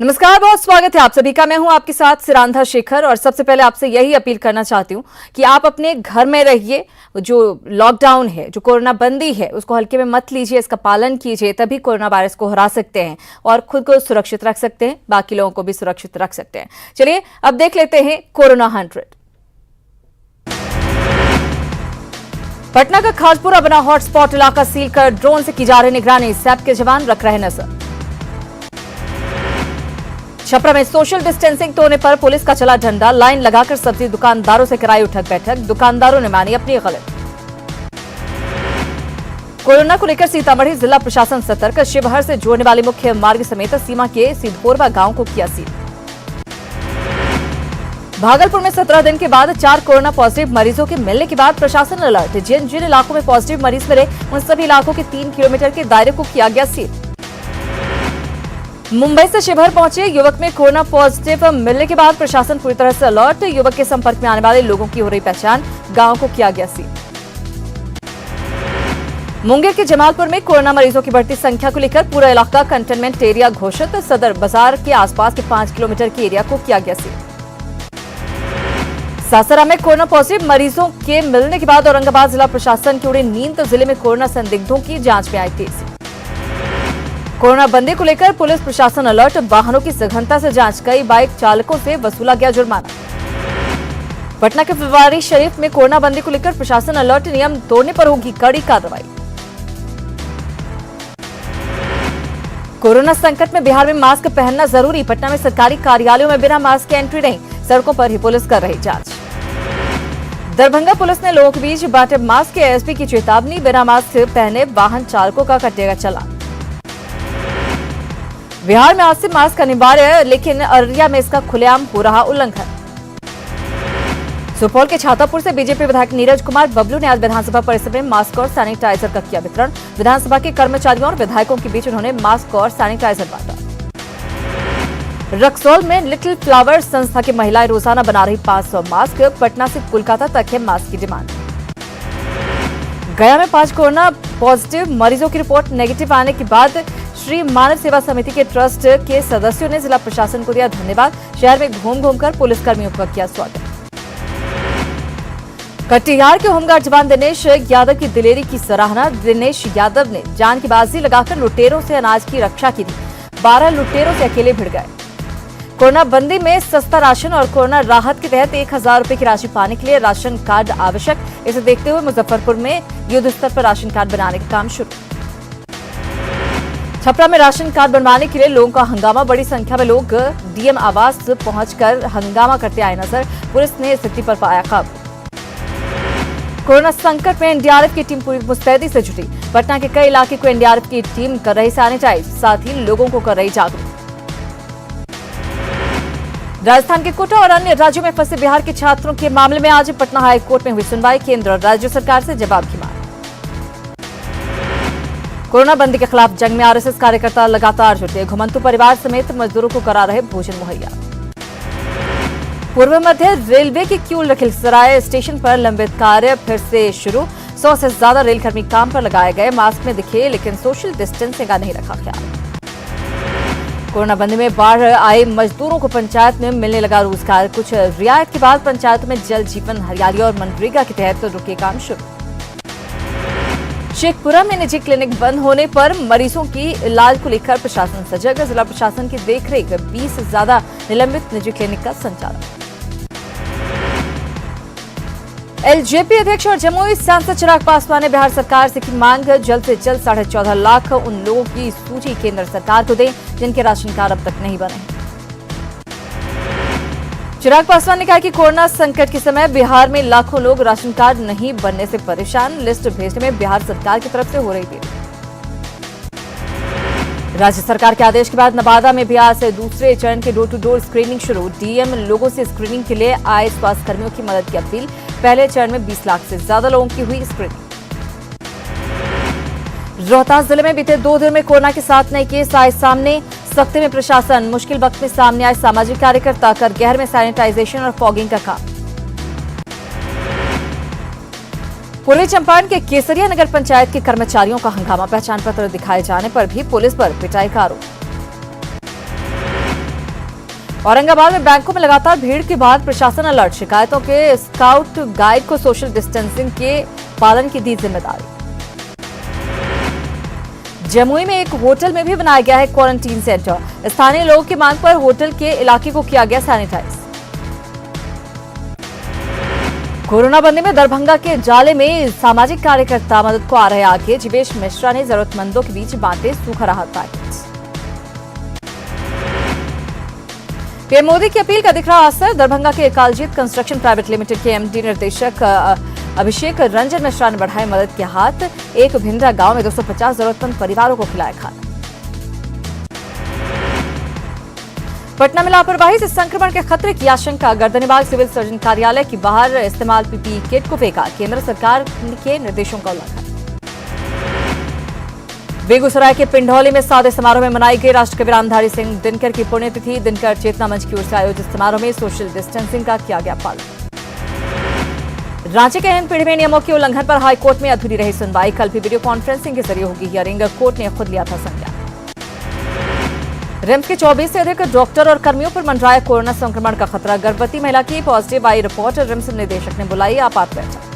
नमस्कार, बहुत स्वागत है आप सभी का। मैं हूं आपके साथ सिरांधा शेखर और सबसे पहले आपसे यही अपील करना चाहती हूं कि आप अपने घर में रहिए। जो लॉकडाउन है, जो कोरोना बंदी है, उसको हल्के में मत लीजिए, इसका पालन कीजिए, तभी कोरोना वायरस को हरा सकते हैं और खुद को सुरक्षित रख सकते हैं, बाकी लोगों को भी सुरक्षित रख सकते हैं। चलिए अब देख लेते हैं कोरोना 100। पटना का खाजपुरा बना हॉटस्पॉट इलाका सील कर ड्रोन से की जा रही निगरानी, सैप के जवान रख रहे नजर। छपरा में सोशल डिस्टेंसिंग तोड़ने पर पुलिस का चला डंडा, लाइन लगाकर सब्जी दुकानदारों से कराई उठक बैठक, दुकानदारों ने मानी अपनी गलती। कोरोना को लेकर सीतामढ़ी जिला प्रशासन सतर्क, शिवहर से जोड़ने वाले मुख्य मार्ग समेत सीमा के सिद्धोरवा गांव को किया सील। भागलपुर में 17 दिन के बाद 4 कोरोना पॉजिटिव मरीजों के मिलने के बाद प्रशासन अलर्ट, जिन जिन इलाकों में पॉजिटिव मरीज मिले उन सभी इलाकों के 3 किलोमीटर के दायरे को किया गया सील। मुंबई से शिवहर पहुंचे युवक में कोरोना पॉजिटिव मिलने के बाद प्रशासन पूरी तरह से अलर्ट, युवक के संपर्क में आने वाले लोगों की हो रही पहचान, गांव को किया गया सील। मुंगेर के जमालपुर में कोरोना मरीजों की बढ़ती संख्या को लेकर पूरा इलाका कंटेनमेंट एरिया घोषित, सदर बाजार के आसपास के 5 किलोमीटर के एरिया को किया गया सील। सासाराम में कोरोना पॉजिटिव मरीजों के मिलने के बाद औरंगाबाद जिला प्रशासन की उड़ी नींद, तो जिले में कोरोना संदिग्धों की जांच में आई तेजी। कोरोना बंदी को लेकर पुलिस प्रशासन अलर्ट, वाहनों की सघनता से जांच, कई बाइक चालकों से वसूला गया जुर्माना। पटना के फुलवारी शरीफ में कोरोना बंदी को लेकर प्रशासन अलर्ट, नियम तोड़ने पर होगी कड़ी कार्रवाई। कोरोना संकट में बिहार में मास्क पहनना जरूरी, पटना में सरकारी कार्यालयों में बिना मास्क के एंट्री नहीं, सड़कों पर ही पुलिस कर रही जांच। दरभंगा पुलिस ने लोगों के बीच बांटे मास्क, के एसपी की चेतावनी, बिना मास्क पहने वाहन चालकों का कटेगा चालान। बिहार में आज से मास्क अनिवार्य, लेकिन अररिया में इसका खुलेआम हो रहा उल्लंघन। सुपौल के छातापुर से बीजेपी विधायक नीरज कुमार बबलू ने आज विधानसभा परिसर में मास्क और सैनिटाइजर का किया वितरण, विधानसभा के कर्मचारियों और विधायकों के बीच उन्होंने मास्क और सैनिटाइजर बांटा। रक्सौल में लिटिल फ्लावर संस्था की महिलाएं रोजाना बना रही 500 मास्क, पटना से कोलकाता तक है मास्क की डिमांड। गया में 5 कोरोना पॉजिटिव मरीजों की रिपोर्ट नेगेटिव आने के बाद श्री मानव सेवा समिति के ट्रस्ट के सदस्यों ने जिला प्रशासन को दिया धन्यवाद, शहर में घूम घूमकर पुलिस कर्मियों का किया स्वागत। कटिहार के होमगार्ड जवान दिनेश यादव की दिलेरी की सराहना, दिनेश यादव ने जान की बाजी लगाकर लुटेरों से अनाज की रक्षा की थी, 12 लुटेरों से अकेले भिड़ गए। कोरोना बंदी में सस्ता राशन और कोरोना राहत के तहत 1000 रुपए की राशि पाने के लिए राशन कार्ड आवश्यक, इसे देखते हुए मुजफ्फरपुर में युद्ध स्तर पर राशन कार्ड बनाने का काम शुरू। छपरा में राशन कार्ड बनवाने के लिए लोगों का हंगामा, बड़ी संख्या में लोग डीएम आवास पहुंचकर हंगामा करते आए नजर, पुलिस ने स्थिति पर पाया काबू। कोरोना संकट में एनडीआरएफ की टीम पूरी मुस्तैदी से जुटी, पटना के कई इलाके को एनडीआरएफ की टीम कर रही सैनिटाइज, साथ ही लोगों को कर रही जागरूक। राजस्थान के कोटा और अन्य राज्यों में फंसे बिहार के छात्रों के मामले में आज पटना हाईकोर्ट में हुई सुनवाई, केंद्र और राज्य सरकार से जवाब की मांग। कोरोना बंदी के खिलाफ जंग में आरएसएस कार्यकर्ता लगातार जुटे, घुमंतु परिवार समेत मजदूरों को करा रहे भोजन मुहैया। पूर्व मध्य रेलवे के क्यू लखीसराय स्टेशन पर लंबित कार्य फिर से शुरू, 100 से ज्यादा रेलकर्मी काम पर लगाए गए, मास्क में दिखे लेकिन सोशल डिस्टेंसिंग का नहीं रखा ख्याल। कोरोना बंदी में बाढ़ आए मजदूरों को पंचायत में मिलने लगा रोजगार, कुछ रियायत के बाद पंचायतों में जल जीवन हरियाली और मनरेगा के तहत रुके काम शुरू। शेखपुरा में निजी क्लिनिक बंद होने पर मरीजों की इलाज को लेकर प्रशासन सजग, जिला प्रशासन की देखरेख 20 से ज्यादा निलंबित निजी क्लिनिक का संचालन। एलजेपी अध्यक्ष और जमुई सांसद चिराग पासवान ने बिहार सरकार से की मांग, जल्द से जल्द 14.5 लाख उन लोगों की सूची केंद्र सरकार को दें जिनके राशन कार्ड अब तक नहीं बने। चिराग पासवान ने कहा कि कोरोना संकट के समय बिहार में लाखों लोग राशन कार्ड नहीं बनने से परेशान, लिस्ट भेजने में बिहार सरकार की तरफ से हो रही देरी। राज्य सरकार के आदेश के बाद नवादा में भी आज से दूसरे चरण के डोर टू डोर स्क्रीनिंग शुरू, डीएम लोगों से स्क्रीनिंग के लिए आए स्वास्थ्य कर्मियों की मदद की अपील, पहले चरण में 20 लाख से ज्यादा लोगों की हुई स्क्रीनिंग। रोहतास जिले में बीते 2 दिन में कोरोना के 7 नए केस आए सामने, सख्ती में प्रशासन, मुश्किल वक्त में सामने आए सामाजिक कार्यकर्ता, कर गहर में सैनिटाइजेशन और फॉगिंग का काम। पूर्वी चंपारण के केसरिया नगर पंचायत के कर्मचारियों का हंगामा, पहचान पत्र दिखाए जाने पर भी पुलिस पर पिटाई का आरोप। औरंगाबाद में बैंकों में लगातार भीड़ के बाद प्रशासन अलर्ट, शिकायतों के स्काउट गाइड को सोशल डिस्टेंसिंग के पालन की दी जिम्मेदारी। जमुई में एक होटल में भी बनाया गया है क्वारंटीन सेंटर, स्थानीय लोगों की मांग पर होटल के इलाके को किया गया सैनिटाइज। कोरोना बंदी में दरभंगा के जाले में सामाजिक कार्यकर्ता मदद को आ रहे आगे, जीवेश मिश्रा ने जरूरतमंदों के बीच बांटे सूखा राहत पैकेज। पीएम मोदी की अपील का दिख रहा असर, दरभंगा के कालजीत कंस्ट्रक्शन प्राइवेट लिमिटेड के एमडी निर्देशक अभिषेक रंजन मिश्रा ने बढ़ाए मदद के हाथ, एक भिंडरा गांव में 250 जरूरतमंद परिवारों को खिलाया खाना। पटना में लापरवाही से संक्रमण के खतरे की आशंका, गर्दनीबाग सिविल सर्जन कार्यालय के बाहर इस्तेमाल पीपीई किट को फेंका, केंद्र सरकार के निर्देशों का उल्लंघन। बेगूसराय के पिंडौली में सादे समारोह में मनाई गई राष्ट्रकवि रामधारी सिंह दिनकर की पुण्यतिथि, दिनकर चेतना मंच की ओर से आयोजित समारोह में सोशल डिस्टेंसिंग का किया गया पालन। रांची के हिंदपीढ़ी में नियमों के उल्लंघन पर हाईकोर्ट में अधूरी रही सुनवाई, कल भी वीडियो कॉन्फ्रेंसिंग के जरिए होगी हियरिंग, कोर्ट ने खुद लिया था संज्ञान। रिम्स के 24 से अधिक डॉक्टर और कर्मियों पर मंडराया कोरोना संक्रमण का खतरा, गर्भवती महिला की पॉजिटिव आई रिपोर्ट, रिम्स निदेशक ने बुलाई आपात बैठक।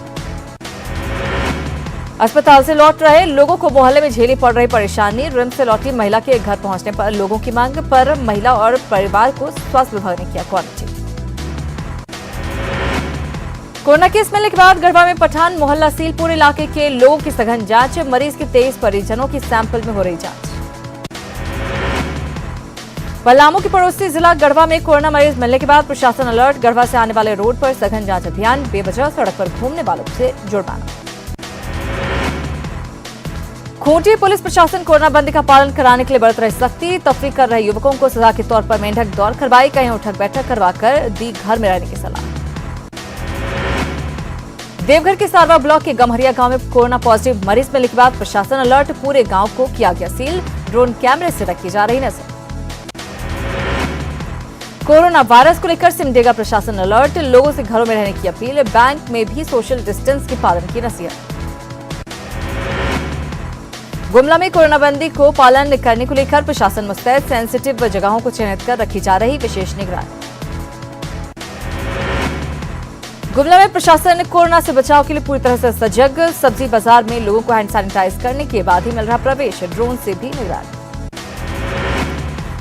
अस्पताल से लौट रहे लोगों को मोहल्ले में झेली पड़ रही परेशानी, रिम्स से लौटी महिला के घर पहुंचने पर लोगों की मांग पर महिला और परिवार को स्वास्थ्य विभाग ने किया क्वारंटीन। कोरोना केस मिलने के बाद गढ़वा में पठान मोहल्ला सील, पूरे इलाके के लोगों की सघन जांच, मरीज के 23 परिजनों की सैंपल में हो रही जांच। पलामू के पड़ोसी जिला गढ़वा में कोरोना मरीज मिलने के बाद प्रशासन अलर्ट, गढ़वा से आने वाले रोड पर सघन जांच अभियान, बेवजह सड़क पर घूमने वालों से जुर्माना। खूंटी पुलिस प्रशासन कोरोना बंदी का पालन कराने के लिए बरत रही सख्ती, तफरीक कर रहे युवकों को सजा के तौर पर मेंढक दौड़ करवाई, कहीं उठक बैठक करवाकर दी घर में रहने की सलाह। देवघर के सारवा ब्लॉक के गम्हरिया गांव में कोरोना पॉजिटिव मरीज मिलने के बाद प्रशासन अलर्ट, पूरे गांव को किया गया सील, ड्रोन कैमरे से रखी जा रही नजर। कोरोना वायरस को लेकर सिमडेगा प्रशासन अलर्ट, लोगों से घरों में रहने की अपील, बैंक में भी सोशल डिस्टेंस के पालन की नसीहत। गुमला में कोरोना बंदी को पालन करने को लेकर प्रशासन मुस्तैद, सेंसिटिव जगहों को चिन्हित कर रखी जा रही विशेष निगरानी। गुमला में प्रशासन कोरोना से बचाव के लिए पूरी तरह से सजग, सब्जी बाजार में लोगों को हैंड सैनिटाइज करने के बाद ही मिल रहा प्रवेश, ड्रोन से भी निगरानी।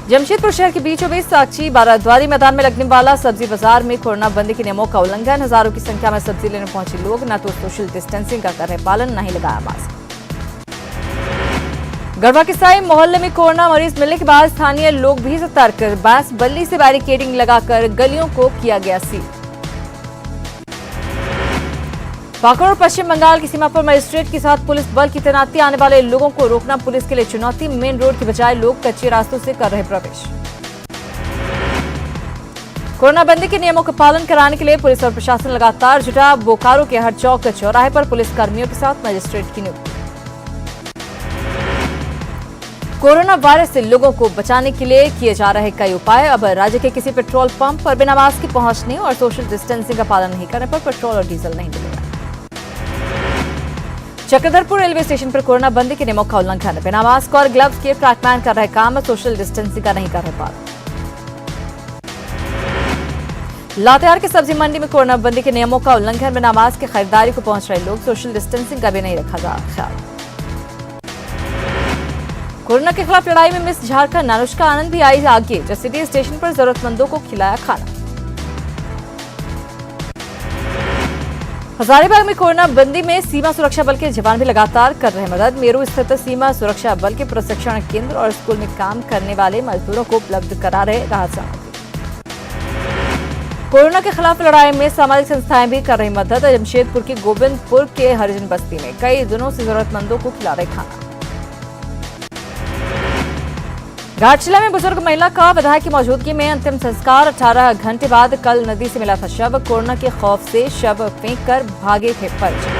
जमशेदपुर शहर के बीचों बीच साक्षी बाराद्वारी मैदान में लगने वाला सब्जी बाजार में कोरोना बंदी के नियमों का उल्लंघन, हजारों की संख्या में सब्जी लेने पहुंचे लोग न तो सोशल डिस्टेंसिंग का कर रहे पालन, न ही लगाया मास्क। गढ़वा के साई मोहल्ले में कोरोना मरीज मिलने के बाद स्थानीय लोग भी सतर्क, बांस बल्ली से बैरिकेडिंग लगाकर गलियों को किया गया सील। पाकुड़ और पश्चिम बंगाल की सीमा पर मजिस्ट्रेट के साथ पुलिस बल की तैनाती, आने वाले लोगों को रोकना पुलिस के लिए चुनौती, मेन रोड के बजाय लोग कच्चे रास्तों से कर रहे प्रवेश। कोरोना बंदी के नियमों का पालन कराने के लिए पुलिस और प्रशासन लगातार जुटा, बोकारो के हर चौक चौराहे पर पुलिस कर्मियों के साथ मजिस्ट्रेट की नियुक्ति। कोरोना वायरस से लोगों को बचाने के लिए किए जा रहे कई उपाय, अब राज्य के किसी पेट्रोल पंप पर बिना मास्क के पहुंचने और सोशल डिस्टेंसिंग का पालन नहीं करने पर पेट्रोल और डीजल नहीं मिलेगा। चक्रधरपुर रेलवे स्टेशन पर कोरोना बंदी के नियमों का उल्लंघन, बिना मास्क और ग्लव्स के ट्रैकमैन कर रहे काम, सोशल डिस्टेंसिंग का नहीं कर रहे पालन। लातेहार के सब्जी मंडी में कोरोना बंदी के नियमों का उल्लंघन, बिना मास्क के खरीदारी को पहुंच रहे लोग, सोशल डिस्टेंसिंग का भी नहीं रखा जा ख्याल। कोरोना के खिलाफ लड़ाई में मिस झारखंड अनुष्का आनंद भी आई आगे, जसीडीह स्टेशन पर जरूरतमंदों को खिलाया खाना। हजारीबाग में कोरोना बंदी में सीमा सुरक्षा बल के जवान भी लगातार कर रहे मदद, मेरू स्थित सीमा सुरक्षा बल के प्रशिक्षण केंद्र और स्कूल में काम करने वाले मजदूरों को उपलब्ध करा रहे राहत सामग्री। कोरोना के खिलाफ लड़ाई में सामाजिक संस्थाएं भी कर रही मदद, जमशेदपुर के गोविंदपुर के हरिजन बस्ती में कई दिनों से जरूरतमंदों को खिला रहे खाना। घाटशिला में बुजुर्ग महिला का विधायक की मौजूदगी में अंतिम संस्कार, 18 घंटे बाद कल नदी से मिला था शव, कोरोना के खौफ से शव फेंककर भागे थे परिजन।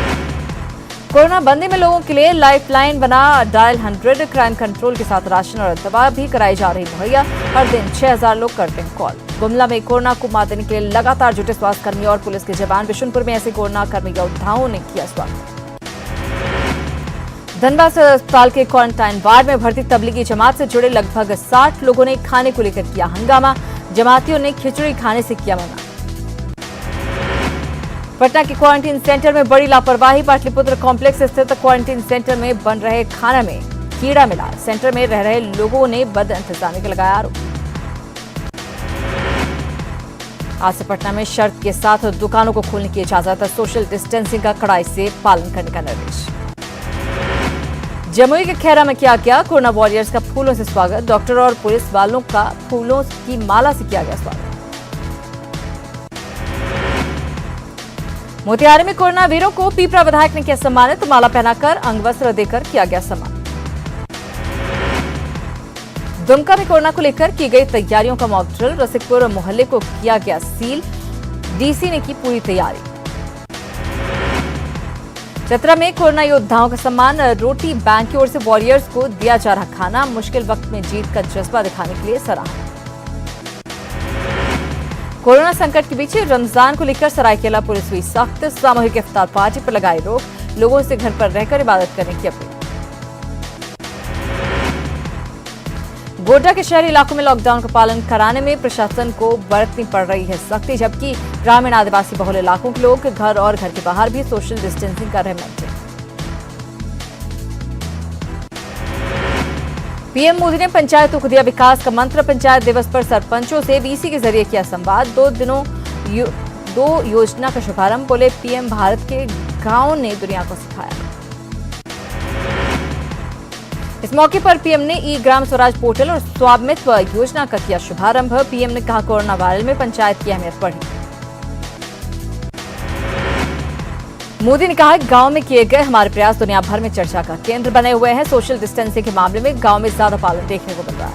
कोरोना बंदी में लोगों के लिए लाइफलाइन बना डायल 100, क्राइम कंट्रोल के साथ राशन और दवा भी कराई जा रही मुहैया, हर दिन 6000 लोग करते हैं कॉल। गुमला में कोरोना को मात देने के लिए लगातार जुटे स्वास्थ्य कर्मी और पुलिस के जवान, बिशुनपुर में ऐसे कोरोना कर्मी योद्धाओं ने किया स्वागत। धनबाद अस्पताल के क्वारंटाइन वार्ड में भर्ती तबलीगी जमात से जुड़े लगभग 60 लोगों ने खाने को लेकर किया हंगामा, जमातियों ने खिचड़ी खाने से किया मना। पटना के क्वारंटीन सेंटर में बड़ी लापरवाही। पाटलिपुत्र कॉम्प्लेक्स स्थित क्वारंटीन सेंटर में बन रहे खाना में कीड़ा मिला। सेंटर में रह रहे लोगों ने बद इंतजामी का लगाया आरोप। आज से पटना में शर्त के साथ दुकानों को खोलने की इजाजत। सोशल डिस्टेंसिंग का कड़ाई से पालन करने का निर्देश। जमुई के खैरा में किया गया कोरोना वॉरियर्स का फूलों से स्वागत। डॉक्टर और पुलिस वालों का फूलों की माला से किया गया स्वागत। मोतिहारी में कोरोना वीरों को पीपरा विधायक ने किया सम्मानित। माला पहनाकर अंगवस्त्र देकर किया गया सम्मान। दुमका में कोरोना को लेकर की गई तैयारियों का मॉक ड्रिल। रसिकपुर मोहल्ले को किया गया सील। डीसी ने की पूरी तैयारी। चतरा में कोरोना योद्धाओं का सम्मान। रोटी बैंक की ओर से वॉरियर्स को दिया जा रहा खाना। मुश्किल वक्त में जीत का जज्बा दिखाने के लिए सराहना। कोरोना संकट के बीच रमजान को लेकर सरायकेला पुलिस हुई सख्त। सामूहिक इफ्तार पार्टी पर लगाई रोक। लोगों से घर पर रहकर इबादत करने की अपील। गोड्डा के शहरी इलाकों में लॉकडाउन का पालन कराने में प्रशासन को बरतनी पड़ रही है सख्ती, जबकि ग्रामीण आदिवासी बहुल इलाकों के लोग घर और घर के बाहर भी सोशल डिस्टेंसिंग कर रहे हैं। पीएम मोदी ने पंचायतों को दिया विकास का मंत्र। पंचायत दिवस पर सरपंचों से वीसी के जरिए किया संवाद। 2 दिनों 2 योजना का शुभारंभ। बोले पीएम भारत के गांव ने दुनिया को सिखाया। इस मौके पर पीएम ने ई ग्राम स्वराज पोर्टल और स्वामित्व योजना का किया शुभारंभ। पीएम ने कहा कोरोना वायरल में पंचायत की अहमियत बढ़ी। मोदी ने कहा गांव में किए गए हमारे प्रयास दुनिया भर में चर्चा का केंद्र बने हुए हैं। सोशल डिस्टेंसिंग के मामले में गांव में ज्यादा पालन देखने को मिल रहा है।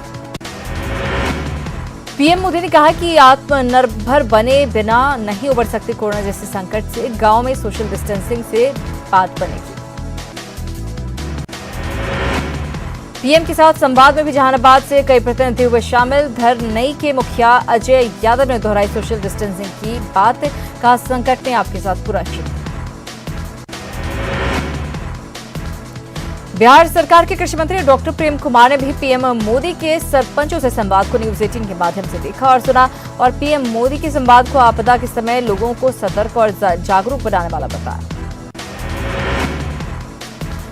पीएम मोदी ने कहा कि आत्मनिर्भर बने बिना नहीं उबर सकते कोरोना जैसे संकट से। गांव में सोशल डिस्टेंसिंग से बात बनेगी। पीएम के साथ संवाद में भी जहानाबाद से कई प्रतिनिधि हुए शामिल। धरनई के मुखिया अजय यादव ने दोहराई सोशल डिस्टेंसिंग की बात। कहा संकट ने आपके साथ पूरा किया। बिहार सरकार के कृषि मंत्री डॉक्टर प्रेम कुमार ने भी पीएम मोदी के सरपंचों से संवाद को न्यूज 18 के माध्यम से देखा और सुना और पीएम मोदी के संवाद को आपदा के समय लोगों को सतर्क और जागरूक बनाने वाला बताया।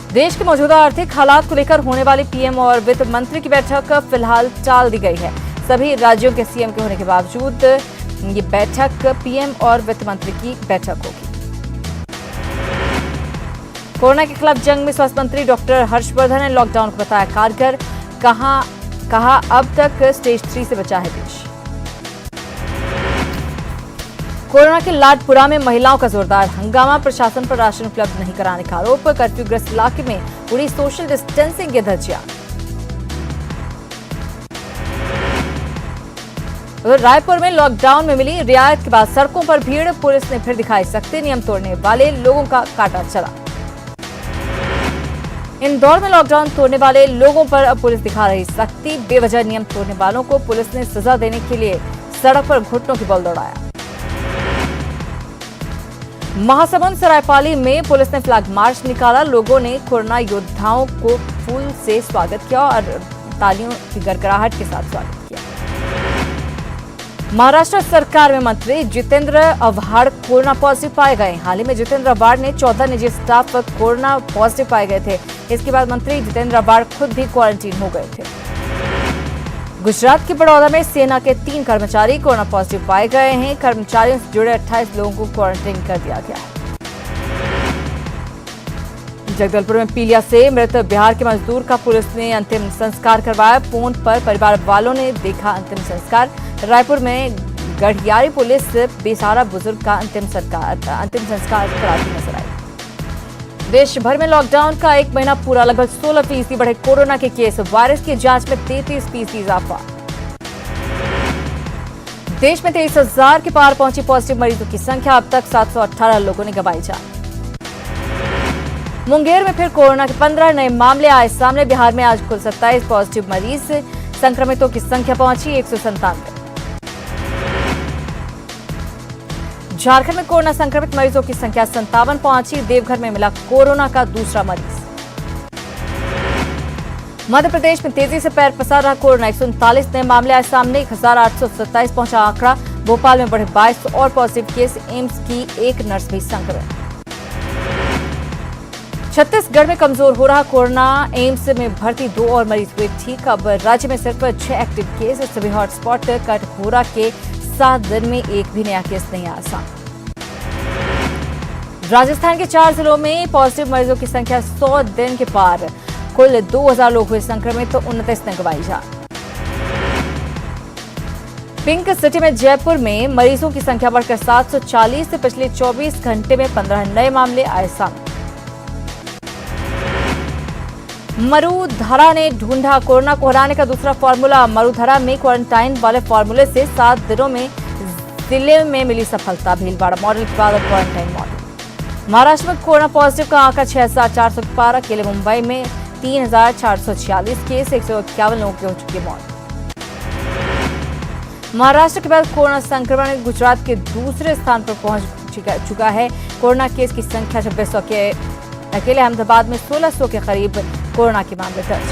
देश के मौजूदा आर्थिक हालात को लेकर होने वाली पीएम और वित्त मंत्री की बैठक फिलहाल टाल दी गई है। सभी राज्यों के सीएम के होने के बावजूद ये बैठक पीएम और वित्त मंत्री की बैठक होगी। कोरोना के खिलाफ जंग में स्वास्थ्य मंत्री डॉक्टर हर्षवर्धन ने लॉकडाउन को बताया कारगर। कहा अब तक स्टेज 3 से बचा है देश। कोरोना के लाडपुरा में महिलाओं का जोरदार हंगामा। प्रशासन पर राशन उपलब्ध नहीं कराने का आरोप। कर्फ्यूग्रस्त इलाके में पूरी सोशल डिस्टेंसिंग की धज्जियां। रायपुर में लॉकडाउन में मिली रियायत के बाद सड़कों पर भीड़। पुलिस ने फिर दिखाई सख्ती। नियम तोड़ने वाले लोगों का काटा चला। इंदौर में लॉकडाउन तोड़ने वाले लोगों पर अब पुलिस दिखा रही सख्ती। बेवजह नियम तोड़ने वालों को पुलिस ने सजा देने के लिए सड़क पर घुटनों की बल दौड़ाया। महासमुंद सरायपाली में पुलिस ने फ्लैग मार्च निकाला। लोगों ने कोरोना योद्धाओं को फूल से स्वागत किया और तालियों की गड़गड़ाहट के साथ स्वागत किया। महाराष्ट्र सरकार में मंत्री जितेंद्र आव्हाड कोरोना पॉजिटिव पाए गए। हाल ही में जितेंद्र आव्हाड ने 14 निजी स्टाफ कोरोना पॉजिटिव पाए गए थे। इसके बाद मंत्री जितेंद्र आव्हाड खुद भी क्वारंटीन हो गए थे। गुजरात के बड़ौदा में सेना के 3 कर्मचारी कोरोना पॉजिटिव पाए गए हैं। कर्मचारियों से जुड़े 28 लोगों को क्वारंटीन कर दिया गया है। जगदलपुर में पीलिया से मृत बिहार के मजदूर का पुलिस ने अंतिम संस्कार करवाया। फोन पर परिवार वालों ने देखा अंतिम संस्कार। रायपुर में गढ़ियारी पुलिस बेसहारा बुजुर्ग का अंतिम संस्कार कराती नजर आई। देश भर में लॉकडाउन का 1 महीना पूरा। लगभग 16% बढ़े कोरोना के केस। वायरस की जांच में 33% इजाफा। देश में 23,000 के पार पहुंची पॉजिटिव मरीजों की संख्या। अब तक 718 लोगों ने गंवाई जान। मुंगेर में फिर कोरोना के 15 नए मामले आए सामने। बिहार में आज कुल 27 पॉजिटिव मरीज। संक्रमितों की संख्या पहुंची 197। झारखंड में कोरोना संक्रमित मरीजों की संख्या 57 पहुंची। देवघर में मिला कोरोना का दूसरा मरीज। मध्य प्रदेश में तेजी से पैर पसार रहा कोरोना। 139 नए मामले आए सामने, 1827 पहुंचा आंकड़ा। भोपाल में बढ़े 22 और पॉजिटिव केस। एम्स की एक नर्स भी संक्रमित। छत्तीसगढ़ में कमजोर हो रहा कोरोना। एम्स में भर्ती 2 और मरीज हुए ठीक। अब राज्य में सिर्फ 6 एक्टिव केस। सभी हॉटस्पॉट कटघोरा के 7 दिन में एक भी नया केस नहीं आया सामने। राजस्थान के 4 जिलों में पॉजिटिव मरीजों की संख्या 100 दिन के पार। कुल 2000 लोग हुए संक्रमित, तो 29 ने गंवाई जान। पिंक सिटी में जयपुर में मरीजों की संख्या बढ़कर 740 से पिछले 24 घंटे में 15 नए मामले आए सामने। मरुधरा ने ढूंढा कोरोना को हराने का दूसरा फॉर्मूला। मरुधरा में क्वारंटाइन वाले फॉर्मूले से 7 दिनों में जिले में मिली सफलता। भीलवाड़ा मॉडल के बाद क्वारंटाइन मॉडल। महाराष्ट्र में कोरोना पॉजिटिव का आंकड़ा 6400 के पार। अकेले मुंबई में 3446 केस, 151 लोगों की हो चुकी मौत। महाराष्ट्र के बाद कोरोना संक्रमण गुजरात के दूसरे स्थान पर पहुंच चुका है। कोरोना केस की संख्या 2600 के। अकेले अहमदाबाद में 1600 के करीब कोरोना के मामले दर्ज।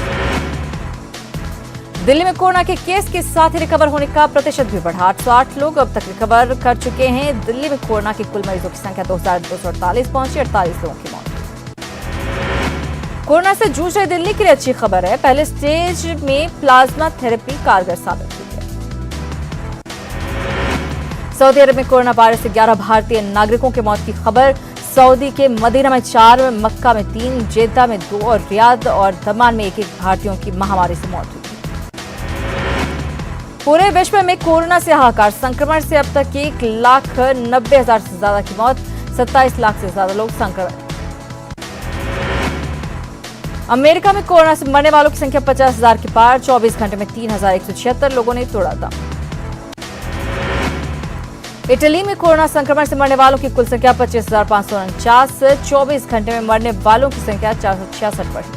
दिल्ली में कोरोना के केस के साथ ही रिकवर होने का प्रतिशत भी बढ़ा। 808 लोग अब तक रिकवर कर चुके हैं। दिल्ली में कोरोना के कुल मरीजों की संख्या 2248 पहुंची। 48 लोगों की मौत। कोरोना से जूझ रही दिल्ली के लिए अच्छी खबर है। पहले स्टेज में प्लाज्मा थेरेपी कारगर साबित हुई है। सऊदी अरब में कोरोना वायरस से 11 भारतीय नागरिकों की मौत की खबर। सऊदी के मदीना में 4, मक्का में 3, जेद्दा में 2 और रियाद और दमान में 1-1 भारतीयों की महामारी से मौत हुई। पूरे विश्व में कोरोना से हाहाकार। संक्रमण से अब तक 1,90,000 से ज्यादा की मौत। 27 लाख से ज्यादा लोग संक्रमित। अमेरिका में कोरोना से मरने वालों की संख्या 50,000 के पार। 24 घंटे में 3,176 लोगों ने तोड़ा दम। इटली में कोरोना संक्रमण से मरने वालों की कुल संख्या 25,549। 24 घंटे में मरने वालों की संख्या 466 बढ़ी।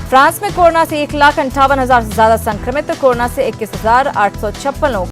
फ्रांस में कोरोना से 1,58,000 से ज्यादा संक्रमित। कोरोना से 21,856 लोग